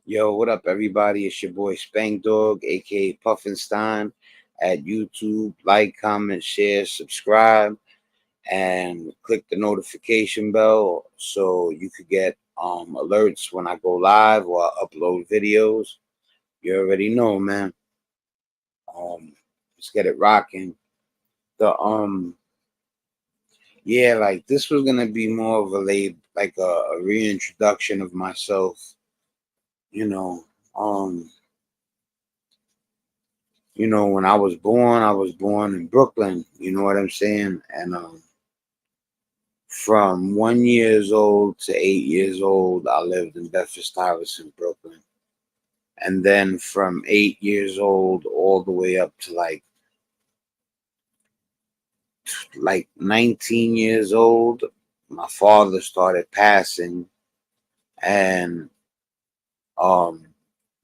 Yo, what up, everybody? It's your boy Spank Dog, aka Puffinstein, at YouTube. Like, comment, share, subscribe, and click the notification bell so you could get alerts when I go live or I upload videos. You already know, man. Um, let's get it rocking. The Yeah, like this was gonna be more of a like a reintroduction of myself. You know, um. When I was born in Brooklyn. You know what I'm saying? And from 1 years old to 8 years old, I lived in Bedford-Stuyvesant, Brooklyn. And then from 8 years old all the way up to like 19 years old, my father started passing, and um,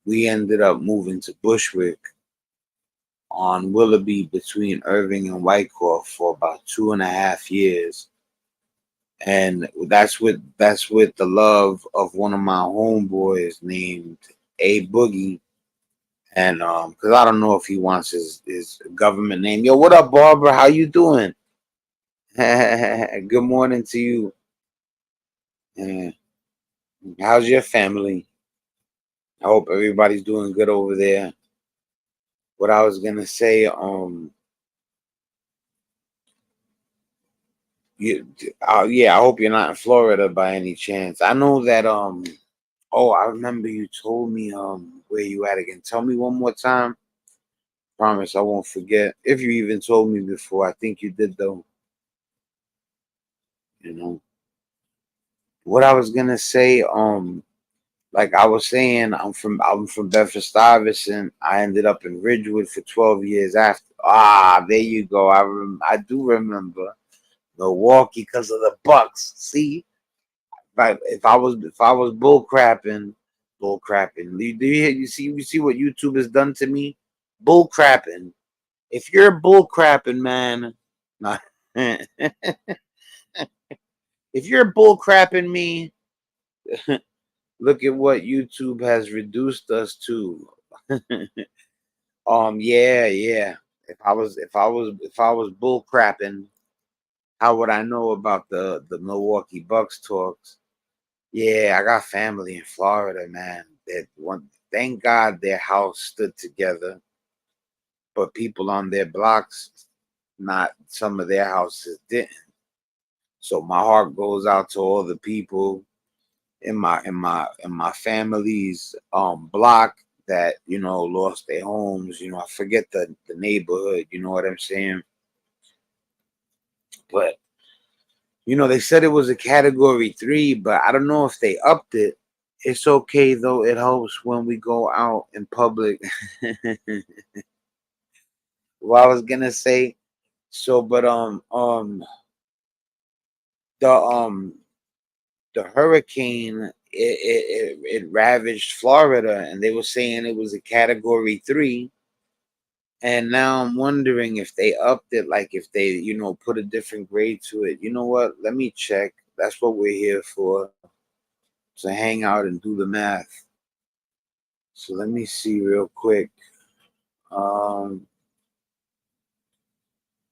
we ended up moving to Bushwick on Willoughby between Irving and Wyckoff for about 2.5 years. And that's with the love of one of my homeboys named A Boogie. And because I don't know if he wants his government name. Yo, what up, Barbara? How you doing? Good morning to you. Uh, how's your family? I hope everybody's doing good over there. What I was gonna say, you, yeah, I hope you're not in Florida by any chance. I know that oh, I remember you told me where you at again. Tell me one more time. Promise I won't forget. If you even told me before, I think you did though. You know what I was gonna say. Like I was saying, I'm from Bedford Stuyvesant. I ended up in Ridgewood for 12 years after. Ah, there you go. I do remember Milwaukee because of the Bucks. See, like if I was bull crapping. You see what YouTube has done to me? Bull crapping. If you're bull crapping, man, nah, if you're bull crapping me, look at what YouTube has reduced us to. Yeah, yeah. If I was bull crapping, how would I know about the Milwaukee Bucks talks? Yeah, I got family in Florida, man. That one, thank God their house stood together, but people on their blocks, not some of their houses didn't. So my heart goes out to all the people in my family's block that lost their homes. I forget the neighborhood. You know what I'm saying? But they said it was a category 3, but I don't know if they upped it. It's okay though. It helps when we go out in public. What I was gonna say. So, but the the hurricane it ravaged Florida, and they were saying it was a category 3. And now I'm wondering if they upped it, like if they put a different grade to it. You know what? Let me check. That's what we're here for, to hang out and do the math. So let me see real quick. Um,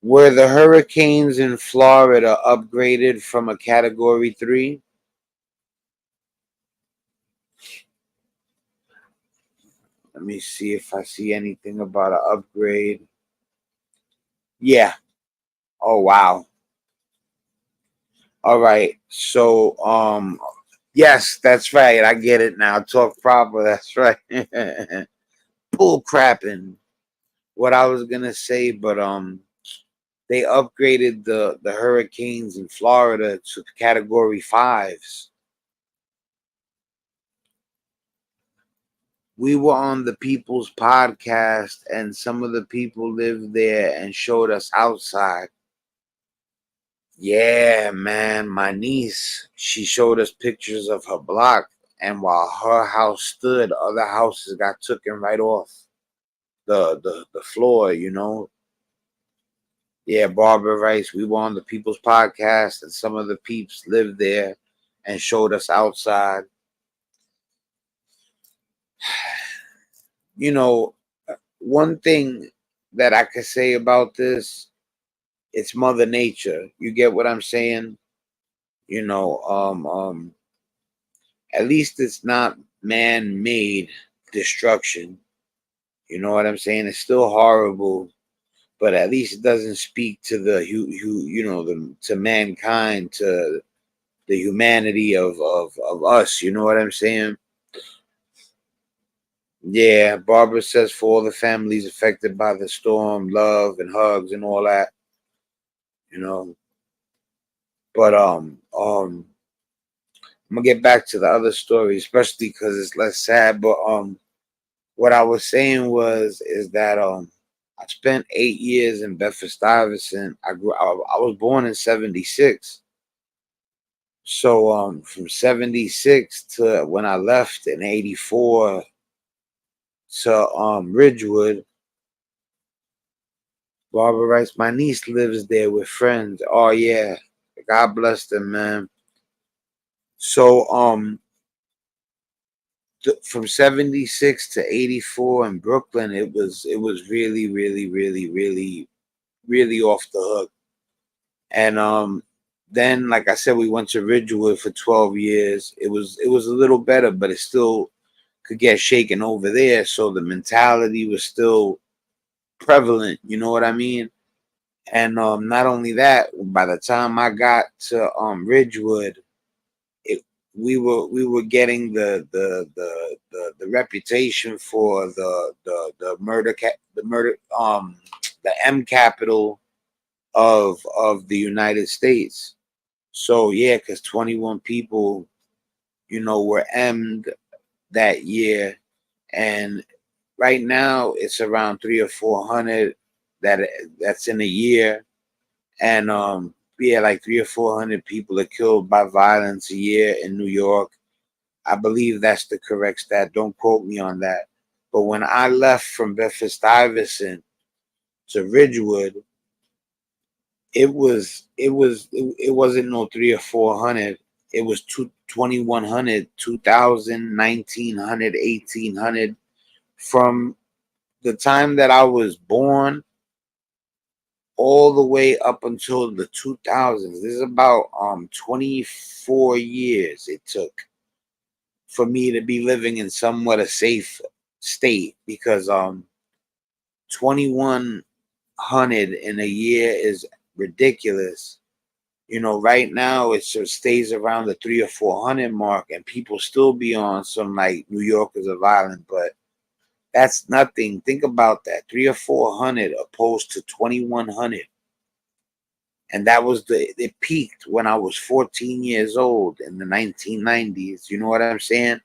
were the hurricanes in Florida upgraded from a category 3? Let me see if I see anything about an upgrade. Yeah. Oh wow. All right. So yes, that's right. I get it now. Talk proper. That's right. Bull crapping. What I was gonna say, but they upgraded the hurricanes in Florida to category 5s. We were on the People's Podcast, and some of the people lived there and showed us outside. Yeah, man, my niece, she showed us pictures of her block, and while her house stood, other houses got taken right off the floor. Yeah, Barbara Rice, we were on the People's Podcast, and some of the peeps lived there and showed us outside. you know, one thing that I could say about this, it's Mother Nature. You get what I'm saying? You know, at least it's not man-made destruction. You know what I'm saying? It's still horrible, but at least it doesn't speak to to mankind, to the humanity of us. You know what I'm saying? Yeah, Barbara says for all the families affected by the storm, love and hugs and all that. You know, but I'm gonna get back to the other story, especially because it's less sad. But what I was saying is that I spent 8 years in Bedford Stuyvesant. I was born in '76. So from '76 to when I left in '84 to Ridgewood, Barbara writes, my niece lives there with friends. Oh yeah. God bless them, man. So from '76 to '84 in Brooklyn, it was really, really, really, really, really off the hook. And then, like I said, we went to Ridgewood for 12 years. It was a little better, but it still could get shaken over there. So the mentality was still prevalent. You know what I mean? And not only that, by the time I got to Ridgewood, it, we were getting the reputation for the the M capital of the United States. So yeah, because 21 people, were M'd that year, and right now it's around 300 or 400 that's in a year, and yeah, like 300 or 400 people are killed by violence a year in New York. I believe that's the correct stat. Don't quote me on that. But when I left from Bedford Stuyvesant to Ridgewood, it wasn't no 300 or 400. It was 2,100, 2,000, 1,900, 1,800. From the time that I was born all the way up until the 2000s. This is about 24 years it took for me to be living in somewhat a safe state, because 2,100 in a year is ridiculous. Right now it sort of stays around the 300 or 400 mark, and people still be on some like New Yorkers are violent, but that's nothing. Think about that. 300 or 400 opposed to 2,100. And that was it peaked when I was 14 years old in the 1990s. You know what I'm saying?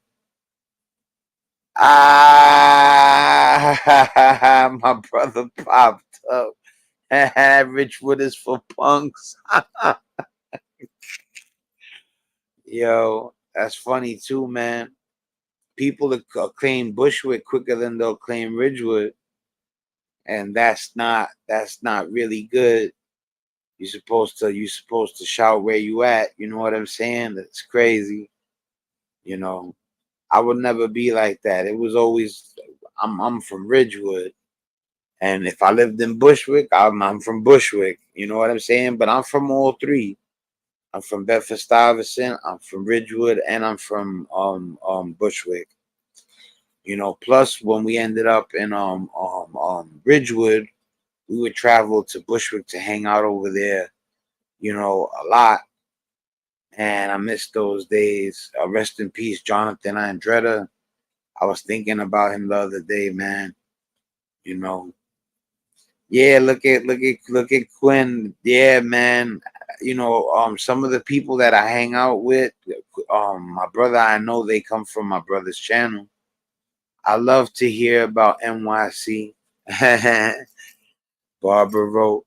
Ah, my brother popped up. Richwood is for punks. Yo, that's funny too, man. People claim Bushwick quicker than they'll claim Ridgewood, and that's not really good. You're supposed to shout where you at. You know what I'm saying? That's crazy. You know, I would never be like that. It was always I'm from Ridgewood, and if I lived in Bushwick, I'm from Bushwick. You know what I'm saying? But I'm from all three. I'm from Bedford Stuyvesant, I'm from Ridgewood, and I'm from Bushwick. Plus when we ended up in Ridgewood, we would travel to Bushwick to hang out over there, a lot. And I miss those days. Rest in peace, Jonathan Andretta. I was thinking about him the other day, man. You know, yeah. Look at Quinn. Yeah, man. Some of the people that I hang out with, my brother, I know they come from my brother's channel. I love to hear about NYC. Barbara wrote,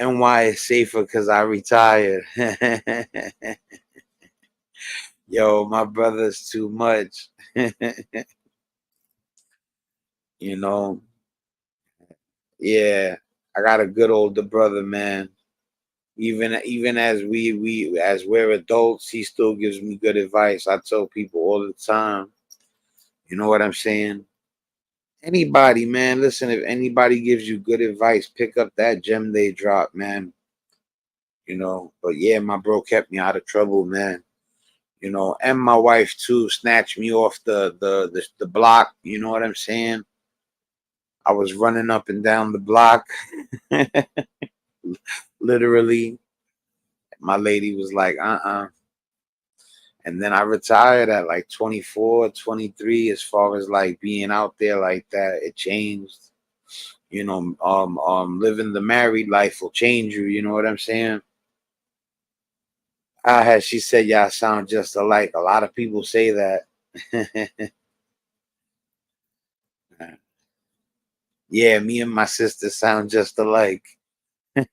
NY is safer because I retired. Yo, my brother's too much. you know, yeah. I got a good older brother, man. Even as we're adults, he still gives me good advice. I tell people all the time, You know what I'm saying? Anybody, man, listen, if anybody gives you good advice, pick up that gem they drop, man. But yeah, my bro kept me out of trouble, man. And my wife too snatched me off the block. You know what I'm saying? I was running up and down the block, literally. My lady was like, And then I retired at like 24, 23. As far as like being out there like that, it changed. Living the married life will change you. You know what I'm saying? She said, "Y'all sound just alike." A lot of people say that. Yeah, me and my sister sound just alike. I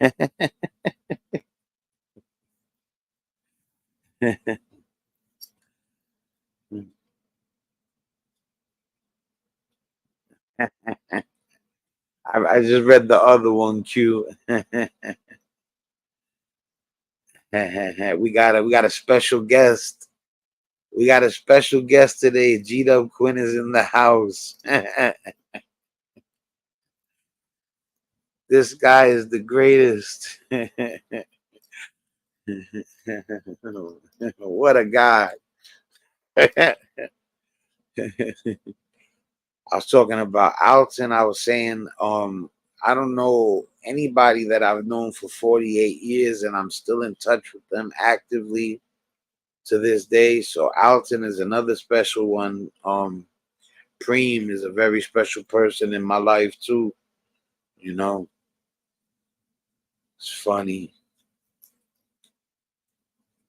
just read the other one, Q. We got a special guest. We got a special guest today. G Dub Quinn is in the house. This guy is the greatest. What a guy. I was talking about Alton. I was saying, I don't know anybody that I've known for 48 years, and I'm still in touch with them actively to this day. So Alton is another special one. Preem is a very special person in my life too. You know, it's funny.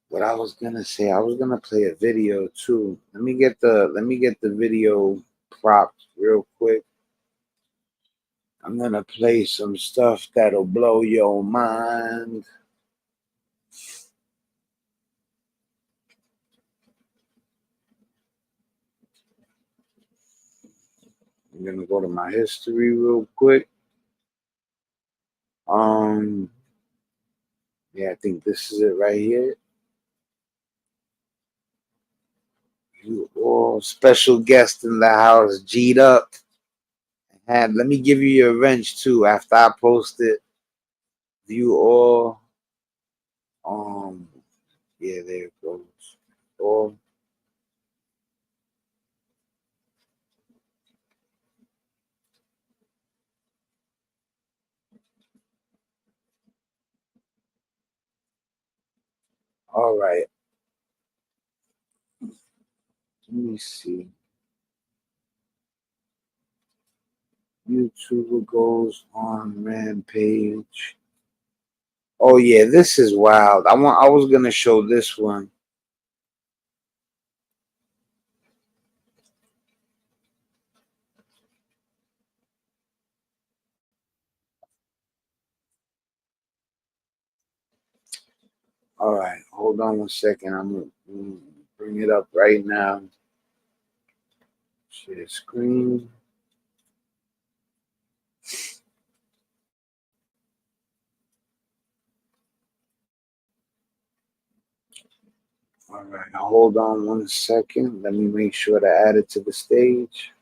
What I was gonna say, I was gonna play a video too. Let me get the video propped real quick. I'm gonna play some stuff that'll blow your mind. I'm gonna go to my history real quick. Um, yeah, I think this is it right here. You all special guest in the house, G'd up. And let me give you your wrench too. After I post it, view all. Um, yeah, there it goes. All. All right. Let me see. YouTuber goes on rampage. Oh yeah, this is wild. I was gonna show this one. All right, hold on one second. I'm gonna bring it up right now. Share screen. All right, now hold on one second. Let me make sure to add it to the stage.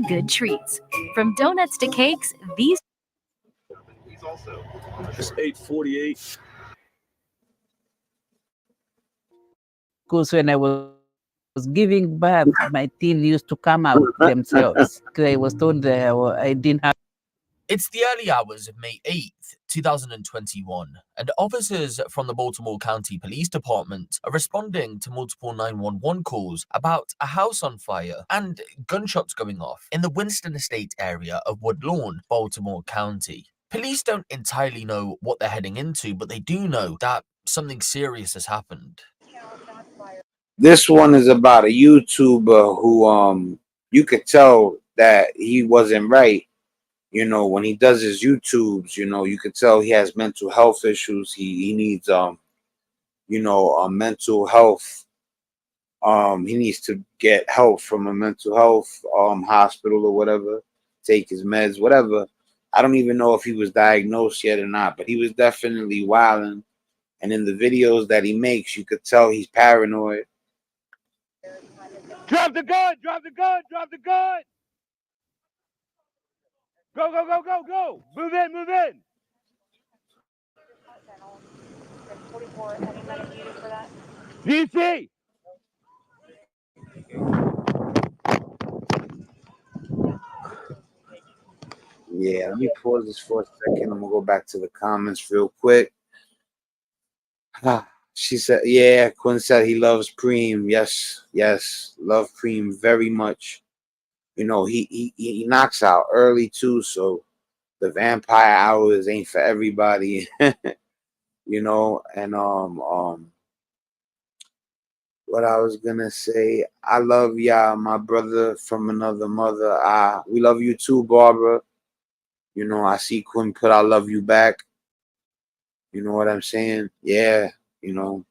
Good treats. From donuts to cakes, these. He's also just 848. Because when I was giving birth, my teeth used to come out themselves because I was told that I didn't have. It's the early hours of May 8th, 2021, and officers from the Baltimore County Police Department are responding to multiple 911 calls about a house on fire and gunshots going off in the Winston Estate area of Woodlawn, Baltimore County. Police don't entirely know what they're heading into, but they do know that something serious has happened. This one is about a YouTuber who you could tell that he wasn't right. When he does his YouTubes, you could tell he has mental health issues. He needs mental health. He needs to get help from a mental health hospital or whatever, take his meds, whatever. I don't even know if he was diagnosed yet or not, but he was definitely wilding. And in the videos that he makes, you could tell he's paranoid. Drop the gun! Drop the gun! Drop the gun! Go, go, go, go, go! Move in, move in! DC! Yeah, let me pause this for a second. I'm gonna go back to the comments real quick. She said, yeah, Quinn said he loves Preem. Yes, yes, love Preem very much. You know, he knocks out early too, so the vampire hours ain't for everybody. You know, and what I was gonna say, I love y'all, my brother from another mother. We love you too, Barbara. You know, I see Quinn put I love you back. You know what I'm saying? Yeah, you know,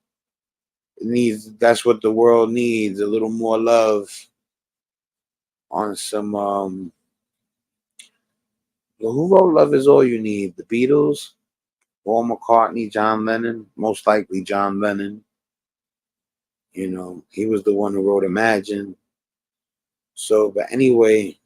that's what the world needs, a little more love on some who wrote Love Is All You Need? The Beatles, Paul McCartney, John Lennon, most likely John Lennon. You know, he was the one who wrote Imagine. So, but anyway,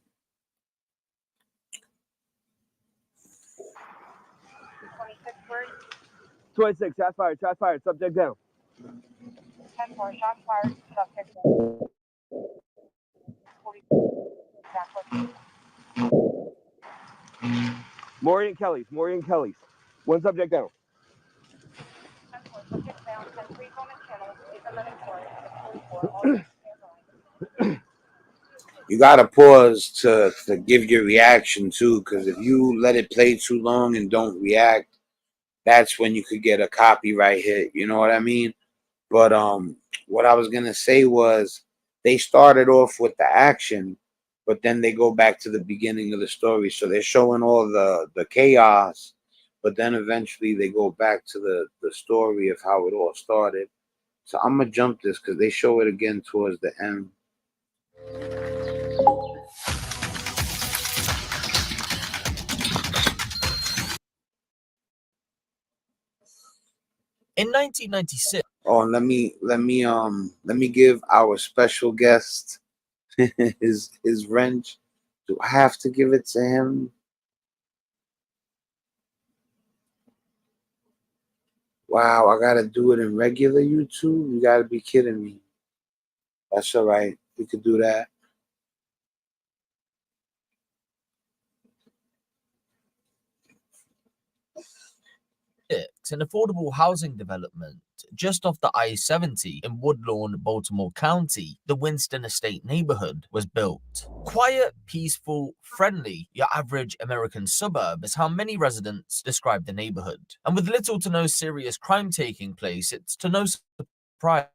26, shots fired, subject down. 10-4, shots fired, subject down. 40. Maureen Kelly's. One subject down. 10-4, subject down, 10-3 on the channel, 8-11 4, 44, you gotta pause to give your reaction too, because if you let it play too long and don't react, that's when you could get a copyright hit. You know what I mean? But what I was gonna say was they started off with the action, but then they go back to the beginning of the story. So they're showing all the chaos, but then eventually they go back to the story of how it all started. So I'm gonna jump this because they show it again towards the end. In 1996, Oh, and let me give our special guest his wrench. Do I have to give it to him? Wow, I gotta do it in regular YouTube? You gotta be kidding me. That's all right. We could do that. an affordable housing development just off the I-70 in Woodlawn, Baltimore County, the Winston Estate neighborhood was built. Quiet, peaceful, friendly, your average American suburb is how many residents describe the neighborhood. And with little to no serious crime taking place, it's to no surprise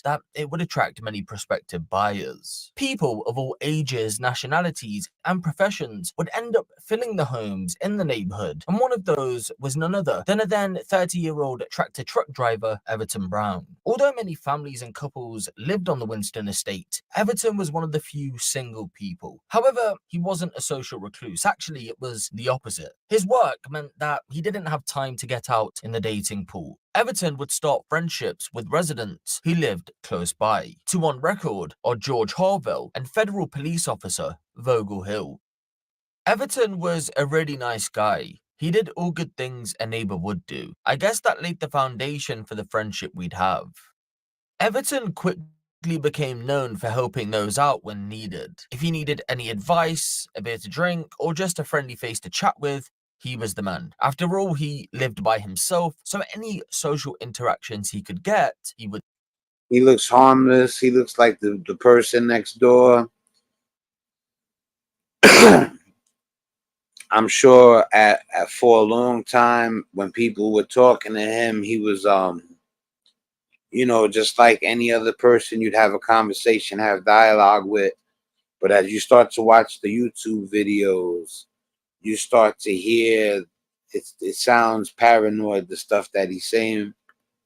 that it would attract many prospective buyers. People of all ages, nationalities, and professions would end up filling the homes in the neighborhood, and one of those was none other than a then 30-year-old tractor truck driver, Everton Brown. Although many families and couples lived on the Winston estate, Everton was one of the few single people. However, he wasn't a social recluse. Actually, it was the opposite. His work meant that he didn't have time to get out in the dating pool. Everton would start friendships with residents who lived close by. Two on record are George Harville and federal police officer Vogel Hill. Everton was a really nice guy. He did all good things a neighbor would do. I guess that laid the foundation for the friendship we'd have. Everton quickly became known for helping those out when needed. If he needed any advice, a beer to drink, or just a friendly face to chat with, he was the man. After all, he lived by himself, so any social interactions he could get, he would. He looks harmless. He looks like the person next door. I'm sure at for a long time when people were talking to him, he was you know, just like any other person you'd have a conversation, have dialogue with. But as you start to watch the YouTube videos, you start to hear it sounds paranoid, the stuff that he's saying.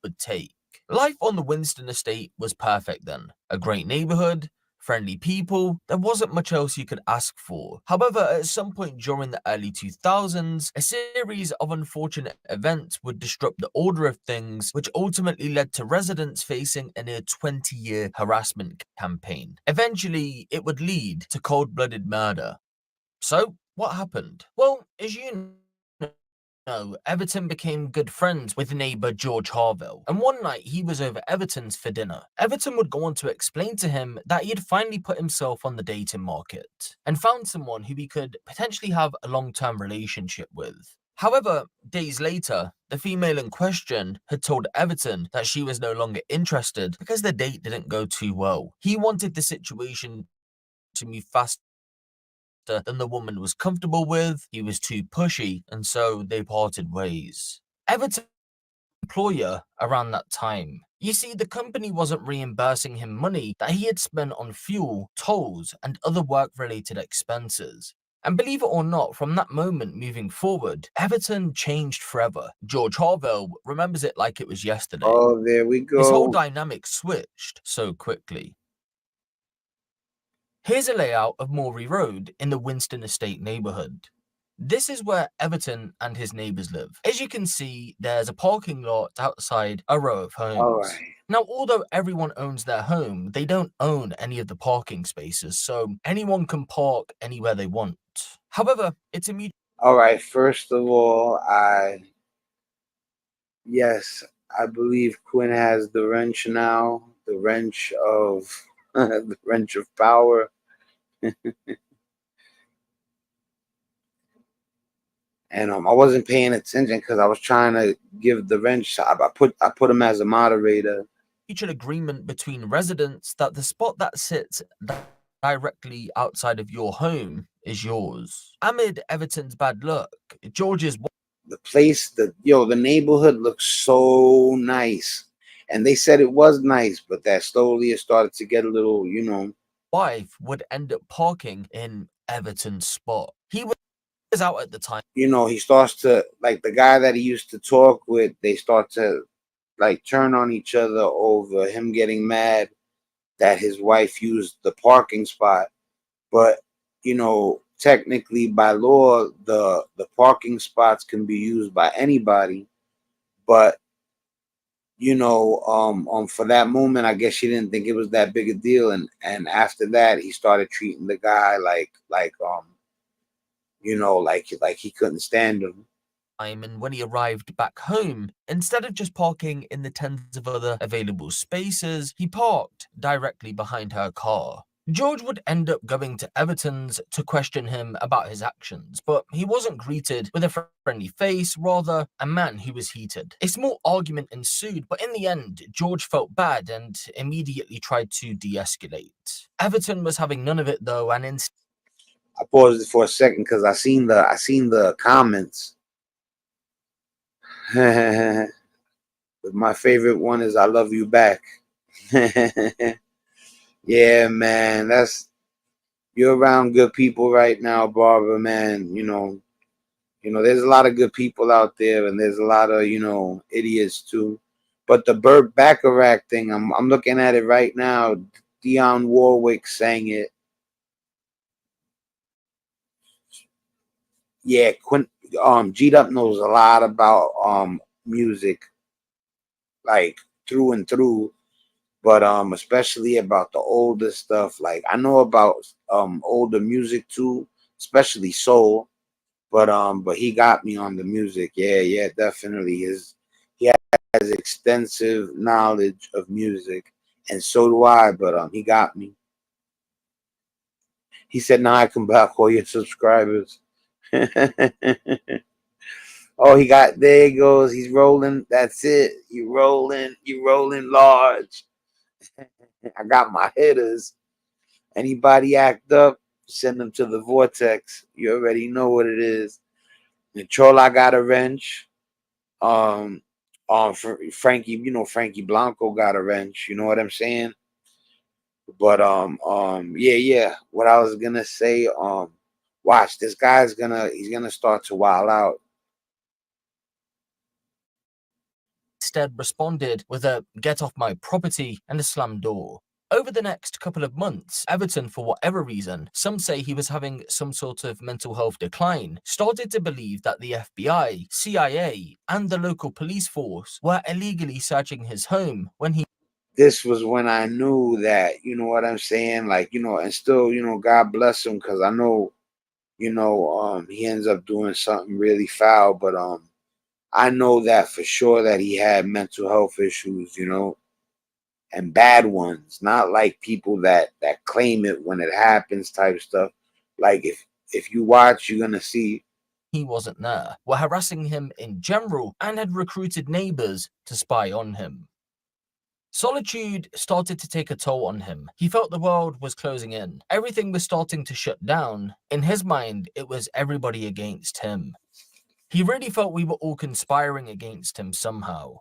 Would take. Life on the Winston estate was perfect then. A great neighborhood, friendly people, there wasn't much else you could ask for. However, at some point during the early 2000s, a series of unfortunate events would disrupt the order of things, which ultimately led to residents facing a near 20-year harassment campaign. Eventually, it would lead to cold-blooded murder. So, what happened? Well, as you know, Everton became good friends with neighbour George Harville, and one night he was over Everton's for dinner. Everton would go on to explain to him that he had finally put himself on the dating market and found someone who he could potentially have a long-term relationship with. However, days later, the female in question had told Everton that she was no longer interested because the date didn't go too well. He wanted the situation to move faster than the woman was comfortable with, he was too pushy, and so they parted ways. Everton's employer around that time. You see, the company wasn't reimbursing him money that he had spent on fuel, tolls, and other work-related expenses. And believe it or not, from that moment moving forward, Everton changed forever. George Harville remembers it like it was yesterday. Oh, there we His whole go. dynamic switched so quickly. Here's a layout of Morey Road in the Winston Estate neighbourhood. This is where Everton and his neighbours live. As you can see, there's a parking lot outside a row of homes. All right. Now, although everyone owns their home, they don't own any of the parking spaces, so anyone can park anywhere they want. However, it's a All right. First of all, yes, I believe Quinn has the wrench now. The wrench of the wrench of power. And I wasn't paying attention because I was trying to give the wrench. I put him as a moderator. mutual agreement between residents that the spot that sits directly outside of your home is yours. Amid Everton's bad luck, George's The place, the neighborhood looks so nice, and they said it was nice, but that slowly it started to get a little, wife would end up parking in Everton's spot. He was out at the time. He starts to, like, the guy that he used to talk with, they start to like turn on each other over him getting mad that his wife used the parking spot. But technically by law, the parking spots can be used by anybody. But for that moment, I guess she didn't think it was that big a deal, and after that, he started treating the guy like he couldn't stand him. And when he arrived back home, instead of just parking in the tens of other available spaces, he parked directly behind her car. George would end up going to Everton's to question him about his actions, but he wasn't greeted with a friendly face, rather a man who was heated. A small argument ensued, but in the end, George felt bad and immediately tried to de-escalate. Everton was having none of it though, and instead I paused it for a second because I seen the comments. But my favorite one is "I love you back." Yeah, man, you're around good people right now, Barbara, man. There's a lot of good people out there, and there's a lot of idiots too. But the Burt Bacharach thing, I'm looking at it right now. Dionne Warwick sang it. Yeah, G-Dup knows a lot about music, like through and through. But especially about the older stuff. Like, I know about older music too, especially soul. But he got me on the music. Yeah, definitely. He has extensive knowledge of music, and so do I. But he got me. He said, "Now I can block all your subscribers." Oh, there he goes. He's rolling. That's it. You rolling large. I got my hitters. Anybody act up, send them to the vortex. You already know what it is. The troll, I got a wrench. For Frankie, Frankie Blanco got a wrench. You know what I'm saying? But yeah. What I was gonna say, watch, this guy's he's gonna start to wild out. responded with a "get off my property" and a slammed door. Over the next couple of months, Everton, for whatever reason, some say he was having some sort of mental health decline, started to believe that the FBI, CIA, and the local police force were illegally searching his home when he This was when I knew that, you know what I'm saying? Like, and still, God bless him, because I know, he ends up doing something really foul, but I know that for sure that he had mental health issues, and bad ones, not like people that claim it when it happens type stuff. Like if you watch, you're gonna see. wasn't there, were harassing him in general and had recruited neighbors to spy on him. Solitude started to take a toll on him. He felt the world was closing in. Everything was starting to shut down. In his mind, it was everybody against him. He really felt we were all conspiring against him somehow.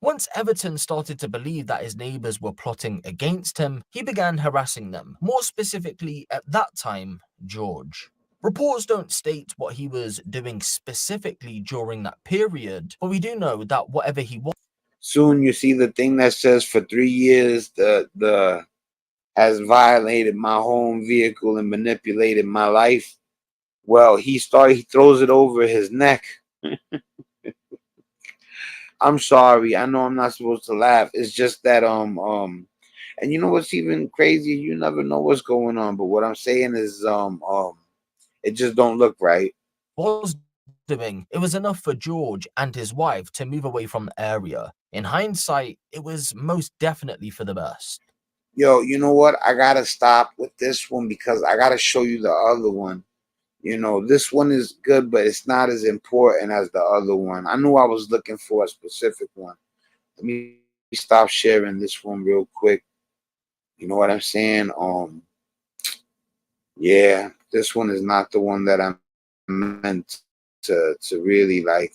Once Everton started to believe that his neighbors were plotting against him, he began harassing them, more specifically at that time, George. Reports don't state what he was doing specifically during that period, but we do know that whatever he was. Soon you see the thing that says for 3 years the has violated my home vehicle and manipulated my life. Well, he throws it over his neck. I'm sorry. I know I'm not supposed to laugh. It's just that and you know what's even crazy? You never know what's going on. But what I'm saying is it just don't look right. Was doing, it was enough for George and his wife to move away from the area. In hindsight, it was most definitely for the best. Yo, you know what? I gotta stop with this one because I gotta show you the other one. This one is good, but it's not as important as the other one. I knew I was looking for a specific one. Let me stop sharing this one real quick. You know what I'm saying? Yeah, this one is not the one that I'm meant to really like.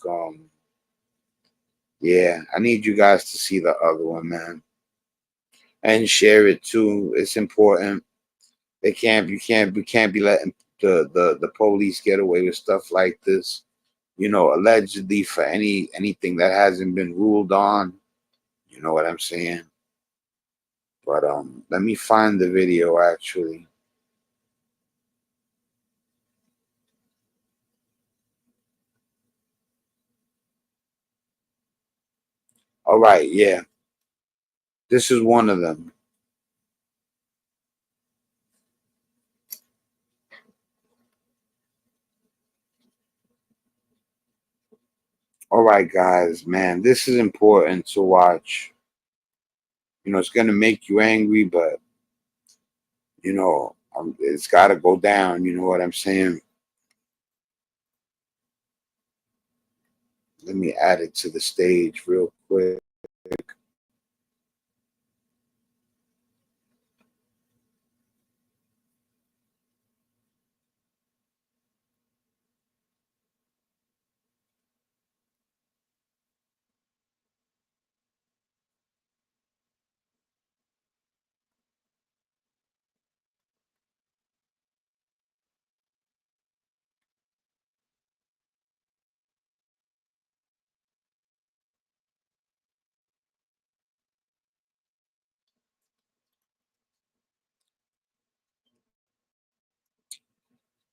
Yeah, I need you guys to see the other one, man, and share it too. It's important. We can't be letting the police get away with stuff like this. Allegedly for anything that hasn't been ruled on. You know what I'm saying? But let me find the video actually. All right, yeah. This is one of them. All right, guys, man, this is important to watch. It's gonna make you angry, but it's got to go down. You know what I'm saying? Let me add it to the stage real quick.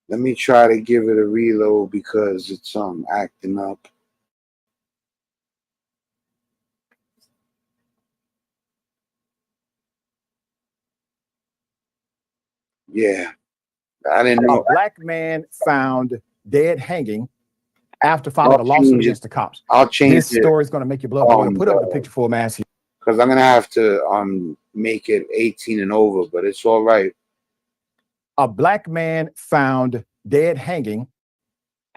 Let me try to give it a reload because it's acting up. Yeah, I didn't know. A black man found dead hanging after filing a lawsuit against the cops. I'll change This it. story is going to make your blood boil. Put up the picture full mass here. Because I'm gonna have to make it 18 and over, but it's all right. A black man found dead hanging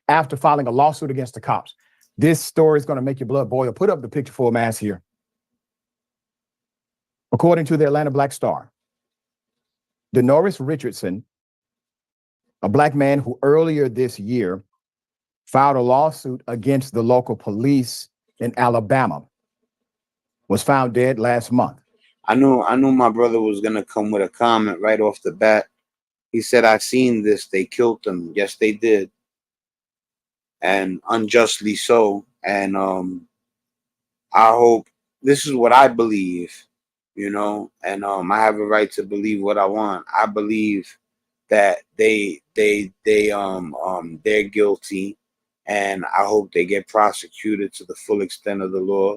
after filing a lawsuit against the cops. This story is going to make your blood boil. Put up the picture full mass here. According to the Atlanta Black Star, Denoris Richardson, a black man who earlier this year filed a lawsuit against the local police in Alabama, was found dead last month. I knew my brother was gonna come with a comment right off the bat. He said, "I seen this. They killed him." Yes, they did, and unjustly so. And I hope this is what I believe. you know, and I have a right to believe what I want. I believe that they're guilty, and I hope they get prosecuted to the full extent of the law.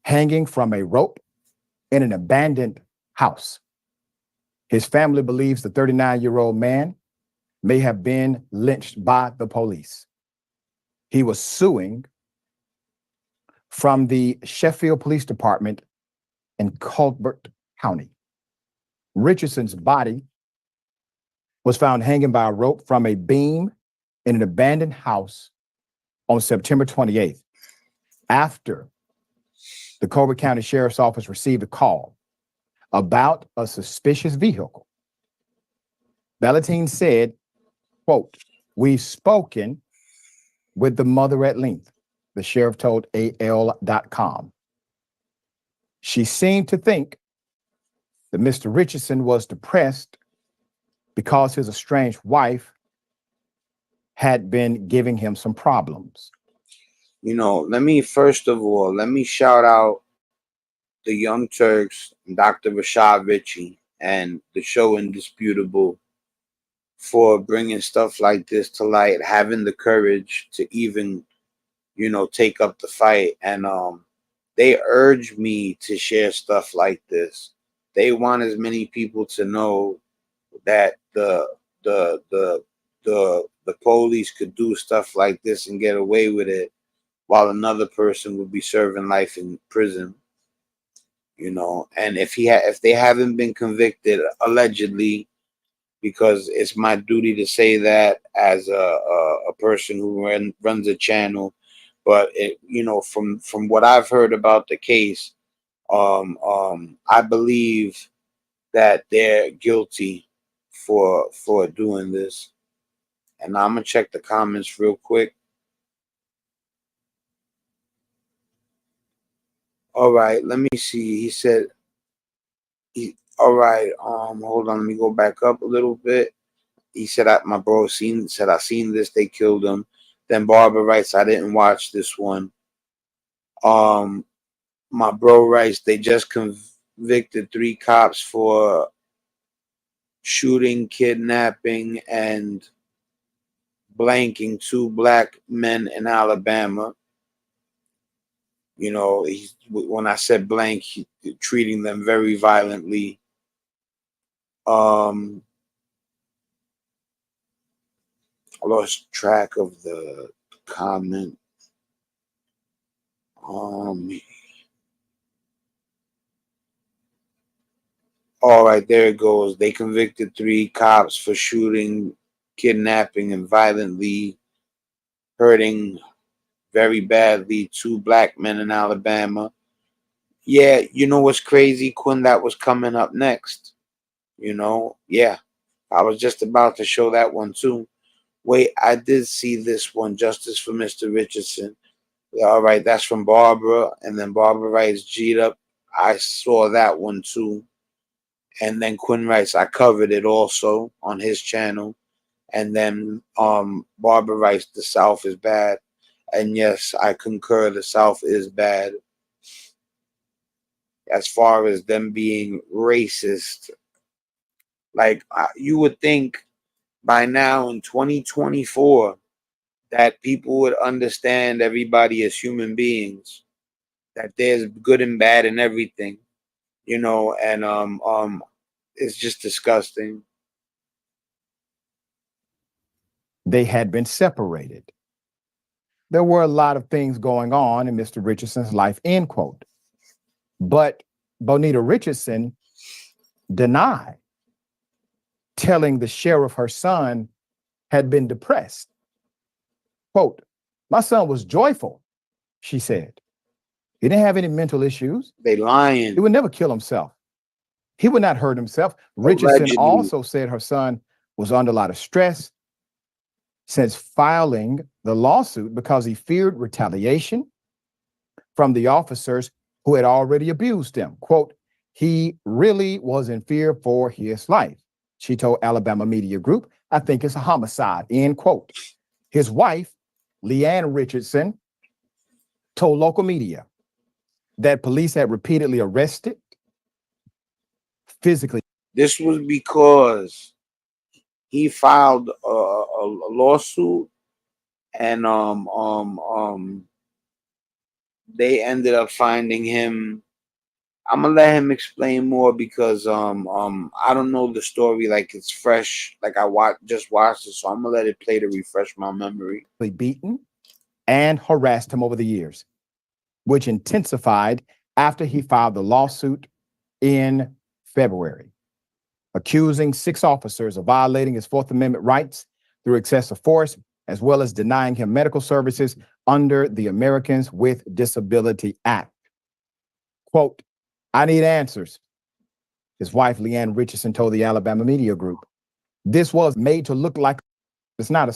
Hanging from a rope in an abandoned house. His family believes the 39-year-old man may have been lynched by the police. He was suing from the Sheffield Police Department in Colbert County. Richardson's body was found hanging by a rope from a beam in an abandoned house on September 28th, after the Colbert County Sheriff's Office received a call about a suspicious vehicle. Ballantine said, quote, "We've spoken with the mother at length," the sheriff told AL.com. She seemed to think that Mr. Richardson was depressed because his estranged wife had been giving him some problems. You know, let me shout out the Young Turks, Dr. Rashad Ritchie, and the show Indisputable for bringing stuff like this to light, having the courage to even, you know, take up the fight. And they urge me to share stuff like this. They want as many people to know that the police could do stuff like this and get away with it, while another person would be serving life in prison. You know, and if they haven't been convicted, allegedly, because it's my duty to say that as a person who runs a channel. But you know, from what I've heard about the case, I believe that they're guilty for doing this. And I'm gonna check the comments real quick. All right, let me see. He said, all right, hold on, let me go back up a little bit. He said, my bro I seen this, they killed him. Then Barbara writes, I didn't watch this one. My bro writes, they just convicted 3 cops for shooting, kidnapping, and blanking 2 black men in Alabama. You know, when I said blank, treating them very violently. I lost track of the comment. All right, there it goes. They convicted 3 cops for shooting, kidnapping, and violently hurting very badly 2 black men in Alabama. Yeah, you know what's crazy, Quinn? That was coming up next. You know, yeah, I was just about to show that one too. Wait, I did see this one, Justice for Mr. Richardson. All right, that's from Barbara. And then Barbara writes, G'd up. I saw that one too. And then Quinn writes, I covered it also on his channel. And then Barbara writes, the South is bad. And yes, I concur, the South is bad. As far as them being racist, like you would think by now in 2024 that people would understand everybody as human beings, that there's good and bad in everything, you know, and it's just disgusting. They had been separated. There were a lot of things going on in Mr. Richardson's life, end quote. But Bonita Richardson denied telling the sheriff her son had been depressed. Quote, my son was joyful, she said. He didn't have any mental issues. They lying. He would never kill himself. He would not hurt himself. Richardson Allegedly. also said her son was under a lot of stress since filing the lawsuit because he feared retaliation from the officers who had already abused him. Quote, he really was in fear for his life. She told Alabama Media Group, I think it's a homicide, end quote. His wife, Leanne Richardson, told local media that police had repeatedly arrested physically. This was because he filed a lawsuit, and they ended up finding him. I'm gonna let him explain more because I don't know the story like it's fresh, like I just watched it, so I'm gonna let it play to refresh my memory. Beaten and harassed him over the years, which intensified after he filed the lawsuit in February, accusing 6 officers of violating his Fourth Amendment rights through excessive force, as well as denying him medical services under the Americans with Disability Act. Quote, "I need answers," his wife, Leanne Richardson, told the Alabama Media Group. This was made to look like it's not a.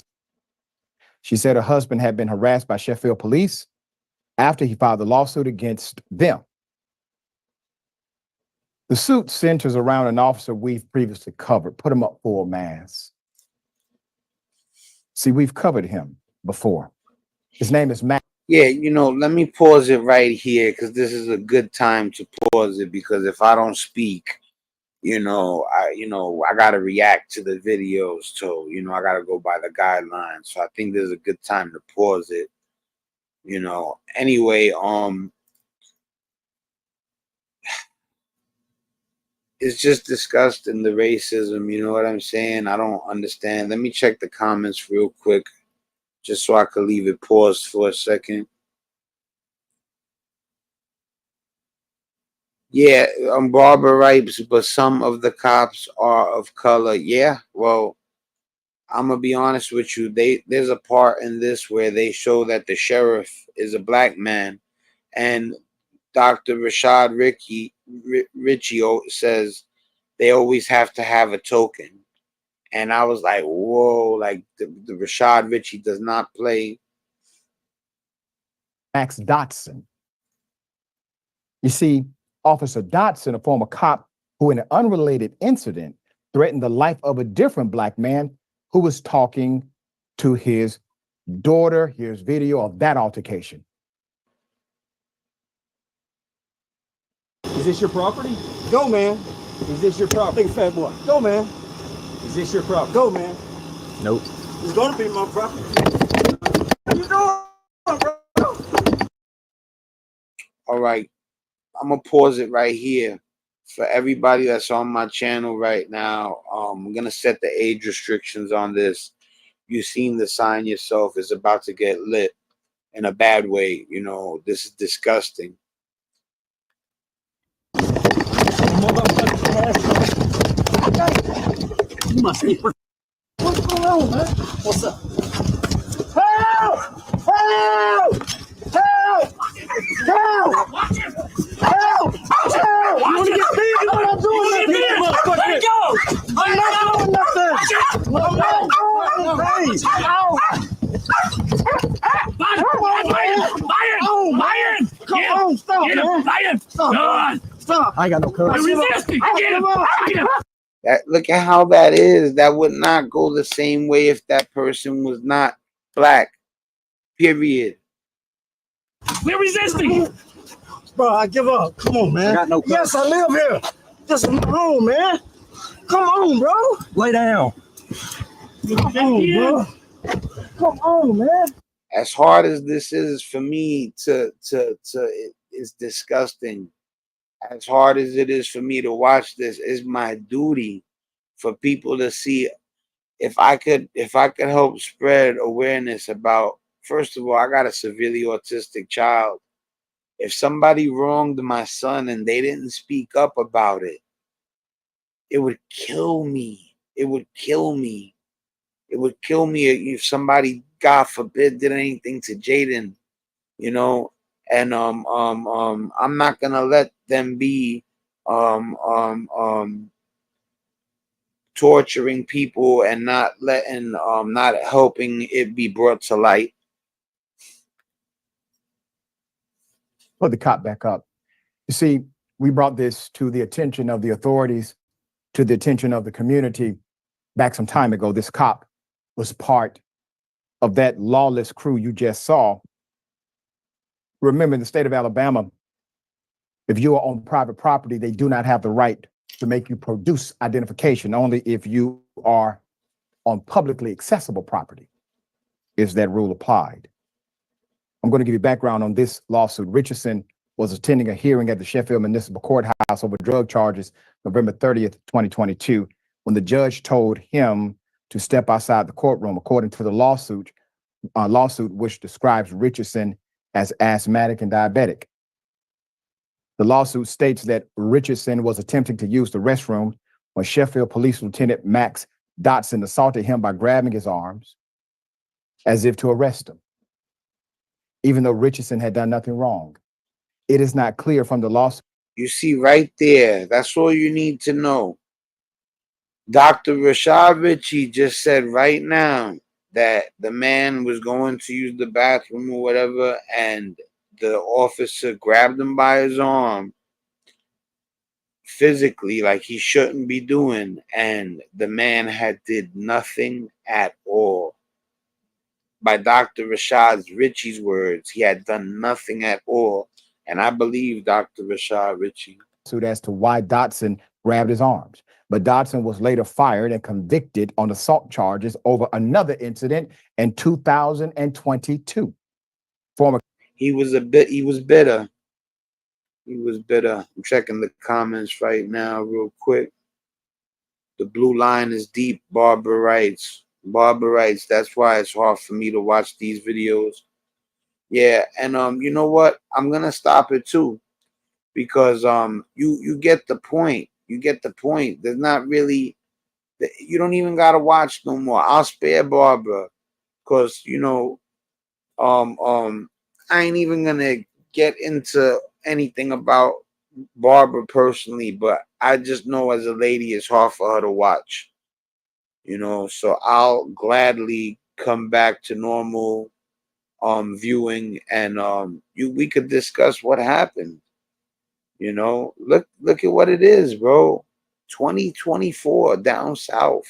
She said her husband had been harassed by Sheffield police after he filed the lawsuit against them. The suit centers around an officer we've previously covered. Put him up full mass. See, we've covered him before. His name is Matt. Yeah, let me pause it right here because this is a good time to pause it, because if I don't speak, I gotta react to the videos, so I gotta go by the guidelines. So I think this is a good time to pause it. Anyway, it's just disgusting, the racism, you know what I'm saying? I don't understand. Let me check the comments real quick, just so I could leave it paused for a second. Yeah, Barbara writes, but some of the cops are of color. Yeah, well, I'm gonna be honest with you. There's a part in this where they show that the sheriff is a black man, and Dr. Rashad Ritchie says they always have to have a token. And I was like, whoa, like the Rashad Ritchie does not play. Max Dotson. You see, Officer Dotson, a former cop who in an unrelated incident threatened the life of a different black man who was talking to his daughter. Here's video of that altercation. Is this your property? Go, man. Is this your property? Big fat boy. Go, man. Is this your property? Go, man. Nope. It's gonna be my property. What you doing, bro? All right. I'm gonna pause it right here for everybody that's on my channel right now. I'm gonna set the age restrictions on this. You've seen the sign yourself. It's about to get lit in a bad way. This is disgusting. You must be. What's going on, man? What's up? Help! Help! Help! Help! Help! Help! You want to get big? I'm not doing nothing, motherfucker. Let it go! I'm not doing nothing. I'm not doing anything. Ow! Byron! Come on, stop, man! Stop! I got no courage. Look at how that is. That would not go the same way if that person was not black. Period. We're resisting. Bro, I give up. Come on, man. I got no courage. Yes, I live here. This is my home, man. Come on, bro. Lay down. Come on, bro. Come on, man. As hard as this is for me it's disgusting. As hard as it is for me to watch this, it's my duty for people to see. If I could help spread awareness about, first of all, I got a severely autistic child. If somebody wronged my son and they didn't speak up about it, it would kill me. It would kill me. It would kill me if somebody, God forbid, did anything to Jaden, and I'm not gonna let them be torturing people and not helping it be brought to light. Put the cop back up. You see, we brought this to the attention of the authorities, to the attention of the community back some time ago. This cop was part of that lawless crew you just saw. Remember, in the state of Alabama, if you are on private property, they do not have the right to make you produce identification only if you are on publicly accessible property. Is that rule applied? I'm going to give you background on this lawsuit. Richardson was attending a hearing at the Sheffield Municipal Courthouse over drug charges November 30th, 2022, when the judge told him to step outside the courtroom. According to the lawsuit, which describes Richardson as asthmatic and diabetic. The lawsuit states that Richardson was attempting to use the restroom when Sheffield Police Lieutenant Max Dotson assaulted him by grabbing his arms as if to arrest him, even though Richardson had done nothing wrong. It is not clear from the lawsuit. You see right there, that's all you need to know. Dr. Rashad Ritchie just said right now that the man was going to use the bathroom or whatever, and the officer grabbed him by his arm physically, like he shouldn't be doing, and the man did nothing at all. By Dr. Rashad Ritchie's words, he had done nothing at all. And I believe Dr. Rashad Ritchie. As to why Dotson grabbed his arms. But Dotson was later fired and convicted on assault charges over another incident in 2022. He was bitter. He was bitter. I'm checking the comments right now real quick. The blue line is deep, Barbara writes. That's why it's hard for me to watch these videos. Yeah, and you know what? I'm gonna stop it too, because you get the point. You get the point. There's not really, you don't even gotta watch no more. I'll spare Barbara, because I ain't even gonna get into anything about Barbara personally, but I just know as a lady it's hard for her to watch. So I'll gladly come back to normal viewing, and we could discuss what happened. Look at what it is, bro. 2024 down south.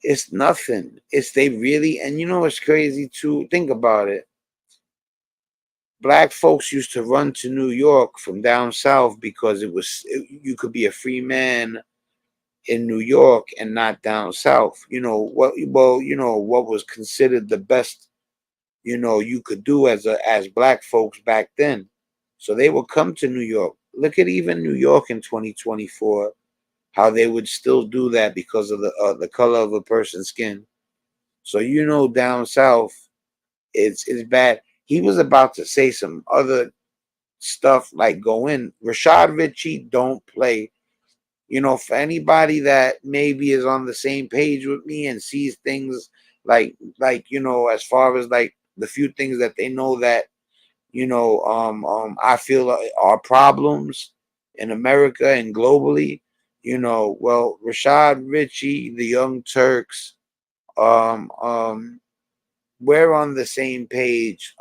It's nothing. They really, and it's crazy too. Think about it. Black folks used to run to New York from down south because you could be a free man in New York and not down south. What was considered the best you could do as black folks back then. So they would come to New York. Look at even New York in 2024, how they would still do that because of the color of a person's skin. So down south, it's bad. He was about to say some other stuff like go in. Rashad Ritchie don't play. For anybody that maybe is on the same page with me and sees things like as far as like the few things that they know that I feel are problems in America and globally, well, Rashad Ritchie, the Young Turks, we're on the same page.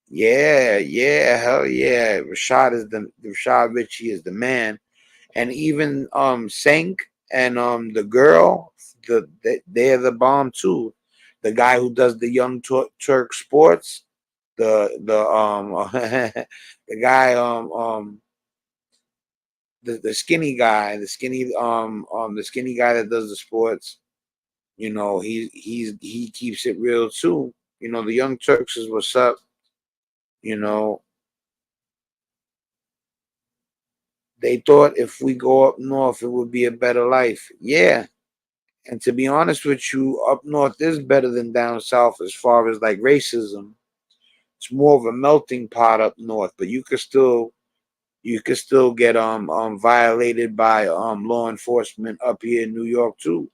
Yeah, hell yeah. Rashad Ritchie is the man. And even Senk and the girl, they're the bomb too. The guy who does the Young Turk Sports, the the guy the skinny guy, the skinny guy that does the sports, he keeps it real too. The Young Turks is what's up. They thought if we go up north, it would be a better life. Yeah. And to be honest with you, up north is better than down south as far as like racism. It's more of a melting pot up north, but you could still get violated by law enforcement up here in New York too.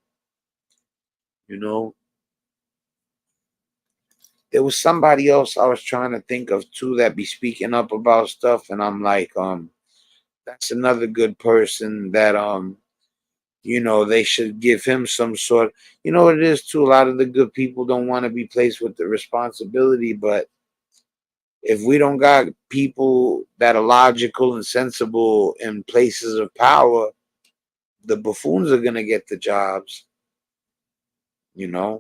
There was somebody else I was trying to think of too that be speaking up about stuff, and I'm like, that's another good person that they should give him some sort. What it is too, a lot of the good people don't want to be placed with the responsibility, but if we don't got people that are logical and sensible in places of power, the buffoons are gonna get the jobs. Yeah,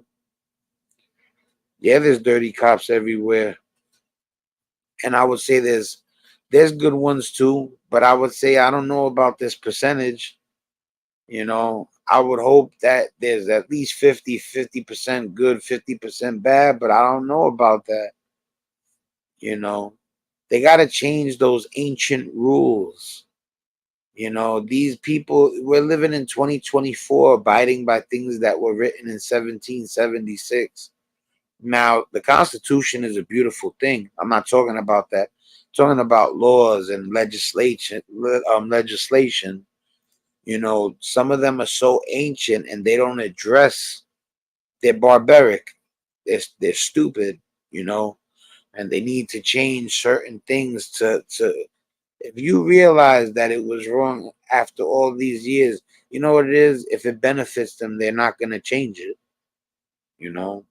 there's dirty cops everywhere. And I would say there's good ones too, but I would say I don't know about this percentage. You know, I would hope that there's at least 50% good, 50% bad, but I don't know about that. You know, they got to change those ancient rules. You know, these people, we're living in 2024, abiding by things that were written in 1776. Now, the Constitution is a beautiful thing. I'm not talking about that. I'm talking about laws and legislation. You know, some of them are so ancient and they don't address. They're barbaric. They're stupid. You know, and they need to change certain things to. If you realize that it was wrong after all these years, you know what it is? If it benefits them, they're not going to change it. You know.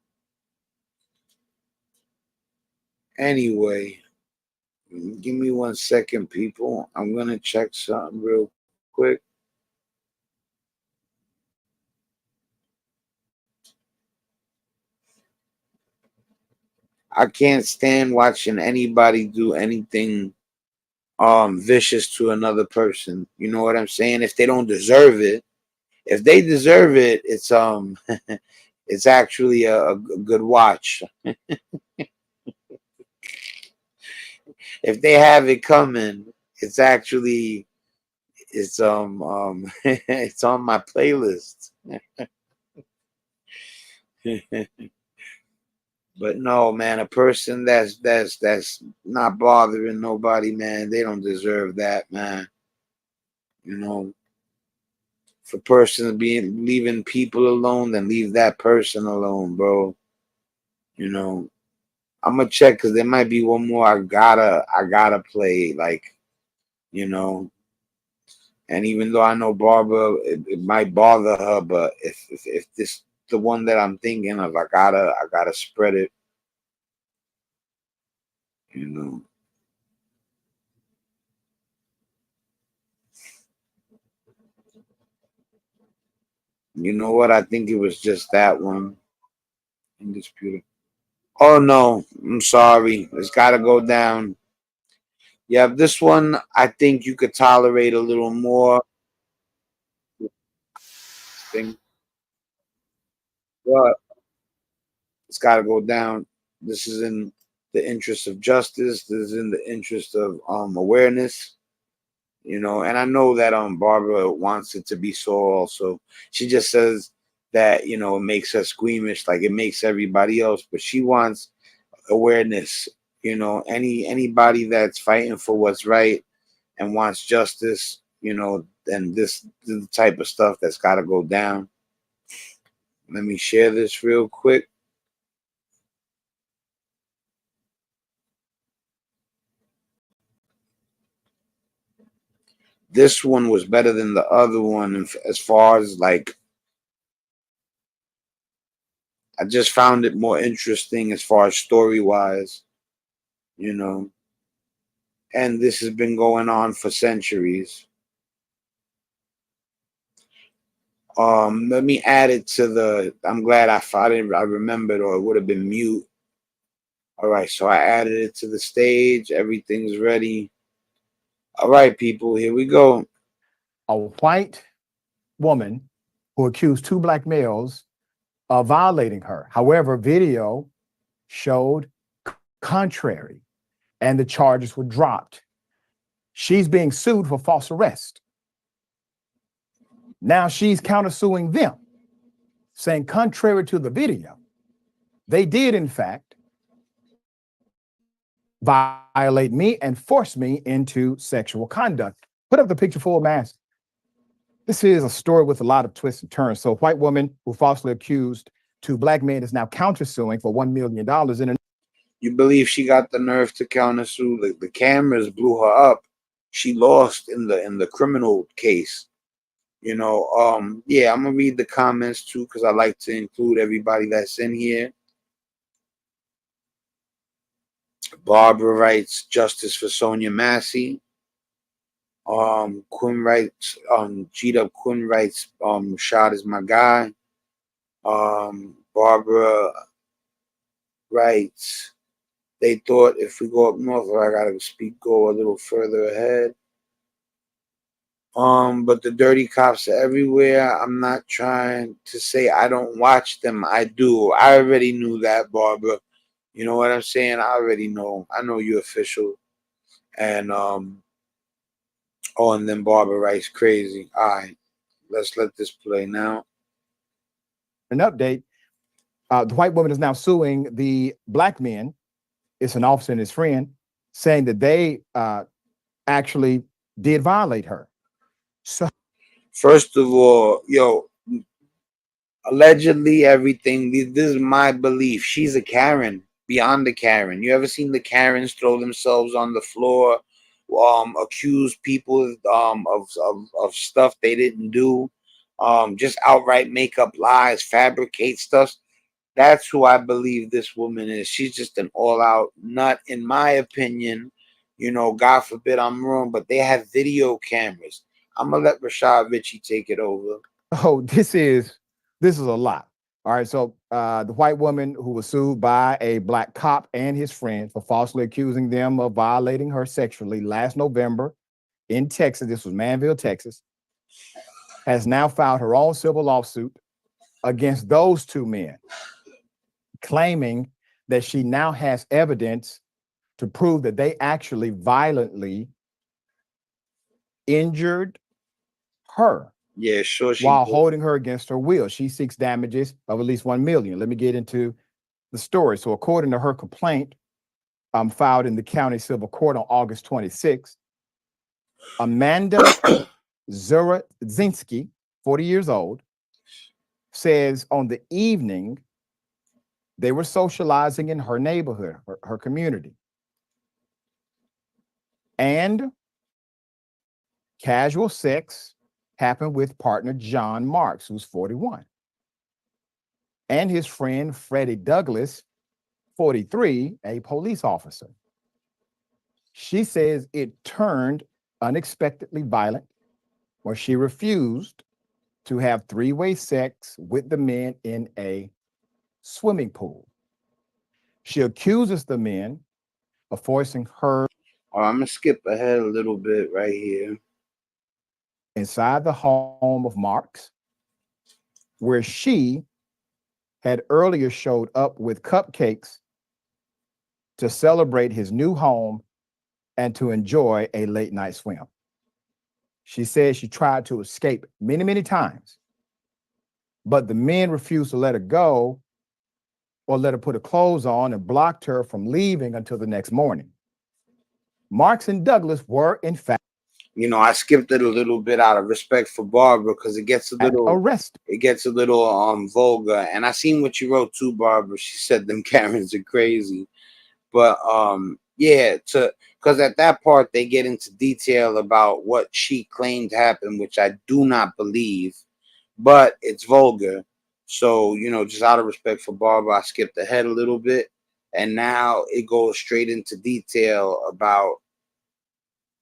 Anyway, give me 1 second, people. I'm gonna check something real quick. I can't stand watching anybody do anything vicious to another person. You know what I'm saying? If they don't deserve it, if they deserve it, it's it's actually a good watch. If they have it coming, it's actually it's on my playlist. But no, man, a person that's not bothering nobody, man, they don't deserve that, man. You know, if a person being leaving people alone, then leave that person alone, bro. You know, I'm gonna check because there might be one more I gotta play, like, you know. And even though I know Barbara, it might bother her, but if this the one that I'm thinking of, I gotta spread it, you know. You know what? I think it was just that one. Undisputed. Oh no, I'm sorry. It's gotta go down. Yeah, this one I think you could tolerate a little more. Thing, but it's gotta go down. This is in the interest of justice. This is in the interest of awareness. You know, and I know that Barbara wants it to be so also. She just says that, you know, it makes her squeamish, like it makes everybody else, but she wants awareness. You know, anybody that's fighting for what's right and wants justice, you know, then this is the type of stuff that's got to go down. Let me share this real quick. This one was better than the other one as far as like I just found it more interesting as far as story wise, you know. And this has been going on for centuries. Let me add it to the. I'm glad I remembered, or it would have been mute. All right, so I added it to the stage. Everything's ready. All right, people, here we go. A white woman who accused two black males of violating her. However, video showed contrary, and the charges were dropped. She's being sued for false arrest. Now she's countersuing them, saying, contrary to the video, they did, in fact, violate me and force me into sexual conduct. Put up the picture full mask. This is a story with a lot of twists and turns. So, a white woman who falsely accused two black men is now countersuing for $1 million in a. You believe she got the nerve to countersue? The cameras blew her up. She lost in the criminal case. You know, yeah, I'm gonna read the comments too because I like to include everybody that's in here. Barbara writes justice for Sonia Massey. Quinn writes, G-Dub Quinn writes, Shad is my guy. Barbara writes, they thought if we go up north, or I gotta go a little further ahead. But the dirty cops are everywhere. I'm not trying to say I don't watch them. I do. I already knew that, Barbara. You know what I'm saying? I already know. I know you're official. And oh, and then Barbara writes crazy. All right, let's let this play now. An update. The white woman is now suing the black men. It's an officer and his friend, saying that they actually did violate her. So First of all, yo, allegedly everything. This is my belief. She's a Karen, beyond a Karen. You ever seen the Karens throw themselves on the floor, accuse people of stuff they didn't do, just outright make up lies, fabricate stuff? That's who I believe this woman is. She's just an all-out nut, in my opinion. You know, God forbid I'm wrong, but they have video cameras. I'm gonna let Rashad Ritchie take it over. oh, this is a lot. All right, so the white woman who was sued by a black cop and his friend for falsely accusing them of violating her sexually last November in Texas, this was Manville, Texas, has now filed her own civil lawsuit against those two men, claiming that she now has evidence to prove that they actually violently injured her. Yeah, sure. While holding her against her will. She seeks damages of at least $1 million. Let me get into the story. So according to her complaint, filed in the county civil court on August 26th, Amanda Zurazinski, 40 years old, says on the evening they were socializing in her neighborhood, her community. And casual sex happened with partner John Marks, who's 41. And his friend Freddie Douglas, 43, a police officer. She says it turned unexpectedly violent, where she refused to have three-way sex with the men in a swimming pool. She accuses the men of forcing her. I'm gonna skip ahead a little bit right here. Inside the home of Marks, where she had earlier showed up with cupcakes to celebrate his new home and to enjoy a late night swim. She says she tried to escape many, many times, but the men refused to let her go or let her put her clothes on and blocked her from leaving until the next morning. Marks and Douglas were, in fact, you know, I skipped it a little bit out of respect for Barbara because it gets a little arrested. It gets a little vulgar. And I seen what you wrote too, Barbara. She said them Karens are crazy. But yeah, because at that part they get into detail about what she claimed happened, which I do not believe, but it's vulgar. So, you know, just out of respect for Barbara, I skipped ahead a little bit. And now it goes straight into detail about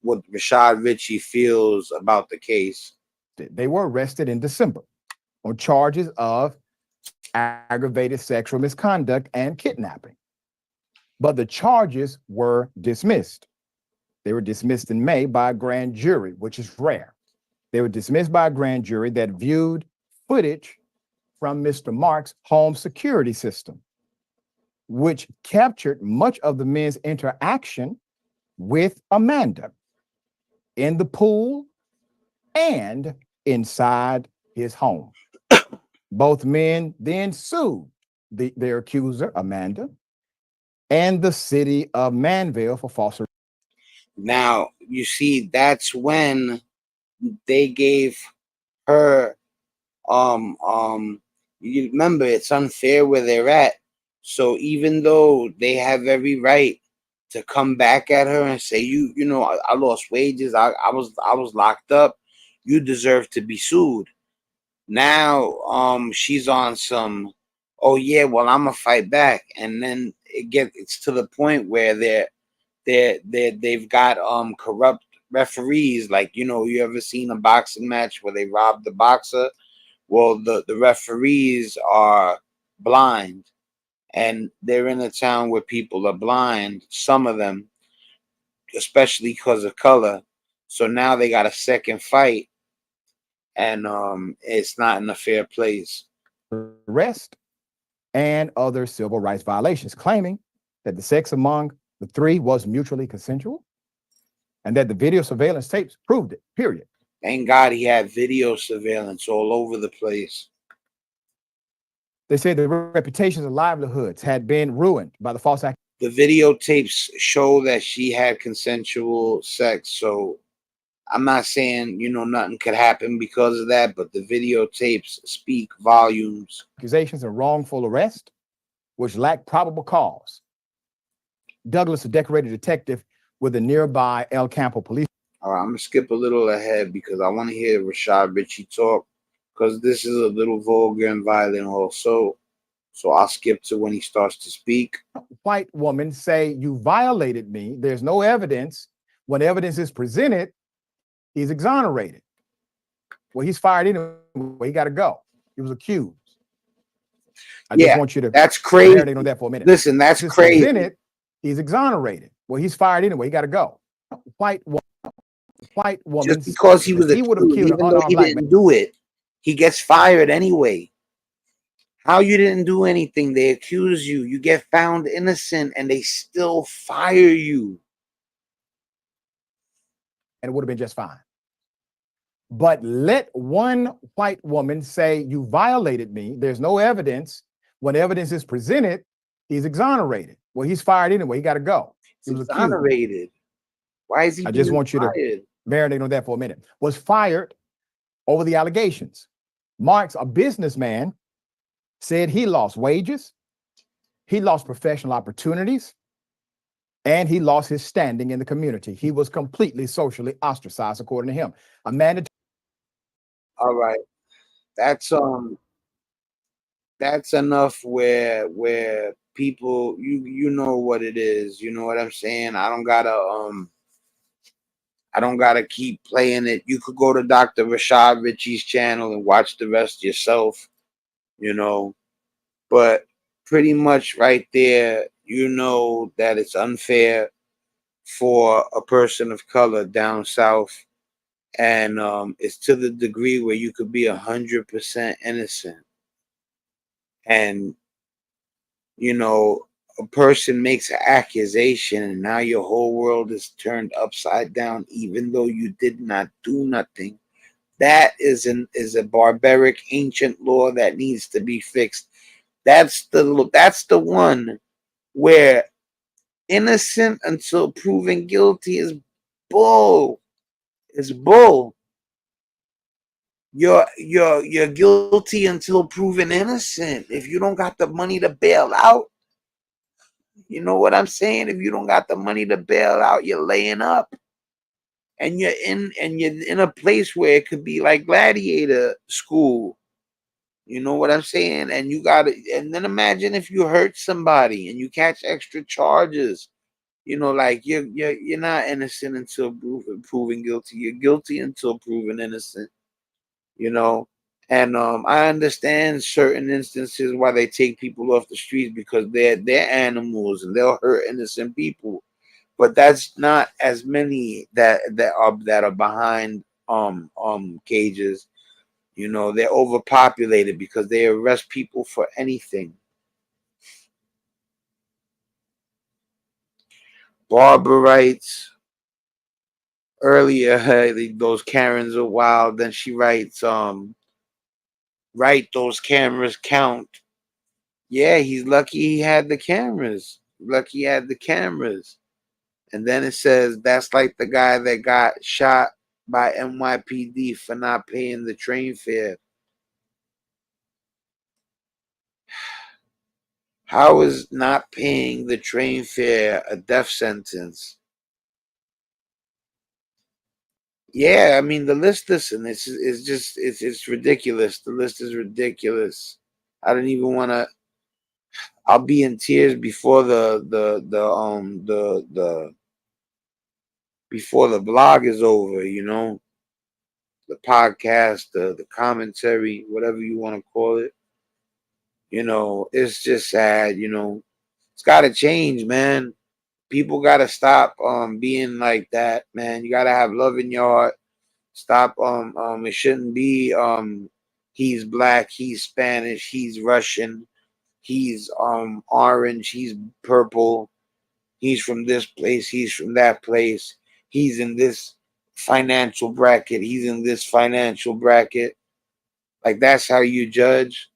what Rashad Ritchie feels about the case. They were arrested in December on charges of aggravated sexual misconduct and kidnapping. But the charges were dismissed. They were dismissed in May by a grand jury, which is rare. They were dismissed by a grand jury that viewed footage from Mr. Marks' home security system, which captured much of the men's interaction with Amanda in the pool and inside his home. Both men then sued their accuser, Amanda, and the city of Manville for false. Now, you see, that's when they gave her, you remember, it's unfair where they're at. So even though they have every right to come back at her and say, you know, I lost wages, I was locked up, you deserve to be sued. Now, she's on some, oh yeah, well, I'm gonna fight back. And then it's to the point where they've got corrupt referees. Like, you know, you ever seen a boxing match where they robbed the boxer? Well, the referees are blind, and they're in a town where people are blind, some of them, especially because of color. So now they got a second fight, and it's not in a fair place. Arrest and other civil rights violations, claiming that the sex among the three was mutually consensual and that the video surveillance tapes proved it, period. Thank God he had video surveillance all over the place. They said the reputations and livelihoods had been ruined by the false accusation. The videotapes show that she had consensual sex, so I'm not saying, nothing could happen because of that, but the videotapes speak volumes. Accusations of wrongful arrest, which lacked probable cause. Douglas, a decorated detective with the nearby El Campo police. All right, I'm going to skip a little ahead because I want to hear Rashad Ritchie talk, because this is a little vulgar and violent also. So I'll skip to when he starts to speak. White woman say, you violated me. There's no evidence. When evidence is presented, he's exonerated. Well, he's fired anyway. He got to go. He was accused. I just want you to that's crazy. marinate on that for a minute. Listen, that's crazy. Presented, he's exonerated. Well, he's fired anyway. He got to go. White woman. Just because he was accused, would have killed even though he didn't do it, he gets fired anyway. How you didn't do anything? They accuse you. You get found innocent, and they still fire you. And it would have been just fine. But let one white woman say, you violated me. There's no evidence. When evidence is presented, he's exonerated. Well, he's fired anyway. He got to go. He was exonerated. Why is he? I just want you to marinate on that for a minute. Was fired over the allegations. Marks, a businessman, said he lost wages, he lost professional opportunities, and he lost his standing in the community. He was completely socially ostracized, according to him. A mandatory. All right, that's enough. Where people, you know what it is. You know what I'm saying. I don't gotta keep playing it. You could go to Dr. Rashad Ritchie's channel and watch the rest yourself. But pretty much right there, that it's unfair for a person of color down south, and it's to the degree where you could be 100% innocent, and a person makes an accusation, and now your whole world is turned upside down, even though you did not do nothing. That is a barbaric ancient law that needs to be fixed. That's the one where innocent until proven guilty is bull. It's bull. You're guilty until proven innocent. If you don't got the money to bail out, you know what I'm saying? If you don't got the money to bail out, you're laying up. And you're in a place where it could be like gladiator school. You know what I'm saying? And you got to, and then imagine if you hurt somebody and you catch extra charges. Like you're not innocent until proven guilty. You're guilty until proven innocent. And I understand certain instances why they take people off the streets, because they're animals and they'll hurt innocent people. But that's not as many that are behind cages. They're overpopulated because they arrest people for anything. Barbara writes earlier, those Karens are wild. Then she writes, right, those cameras count. Yeah, he's lucky he had the cameras. Lucky he had the cameras. And then it says that's like the guy that got shot by NYPD for not paying the train fare. How is not paying the train fare a death sentence? Yeah, I mean the list. Listen, it's ridiculous. The list is ridiculous. I don't even want to. I'll be in tears before the before the blog is over. The podcast, the commentary, whatever you want to call it. You know, it's just sad. You know, it's got to change, man. People got to stop being like that, man. You got to have love in your heart. Stop. It shouldn't be he's black, he's Spanish, he's Russian, he's orange, he's purple, he's from this place, he's from that place, he's in this financial bracket, he's in this financial bracket. Like that's how you judge.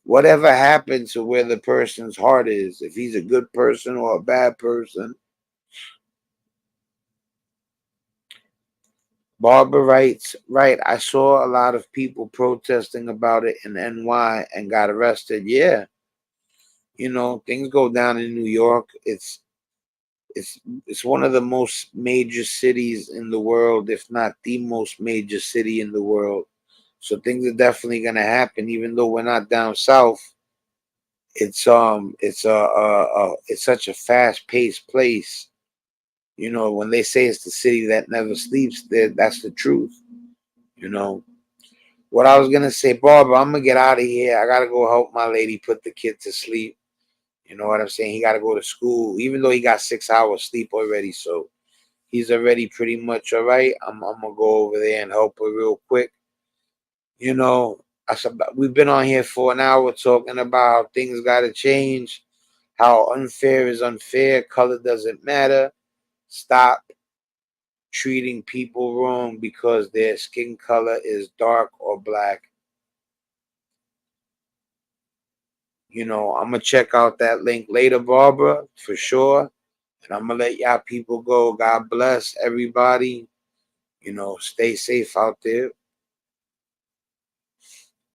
Whatever happened to where the person's heart is, if he's a good person or a bad person. Barbara writes, right, I saw a lot of people protesting about it in NY and got arrested. Yeah. You know, things go down in New York. It's it's one of the most major cities in the world, if not the most major city in the world. So things are definitely gonna happen, even though we're not down south. It's such a fast paced place. You know, when they say it's the city that never sleeps, that's the truth. You know. What I was gonna say, Barbara, I'm gonna get out of here. I gotta go help my lady put the kid to sleep. You know what I'm saying? He gotta go to school, even though he got 6 hours sleep already. So he's already pretty much all right. I'm gonna go over there and help her real quick. You know, we've been on here for an hour talking about how things gotta change, how unfair is unfair, color doesn't matter. Stop treating people wrong because their skin color is dark or black. You know, I'm gonna check out that link later, Barbara, for sure. And I'm gonna let y'all people go. God bless everybody. You know, stay safe out there.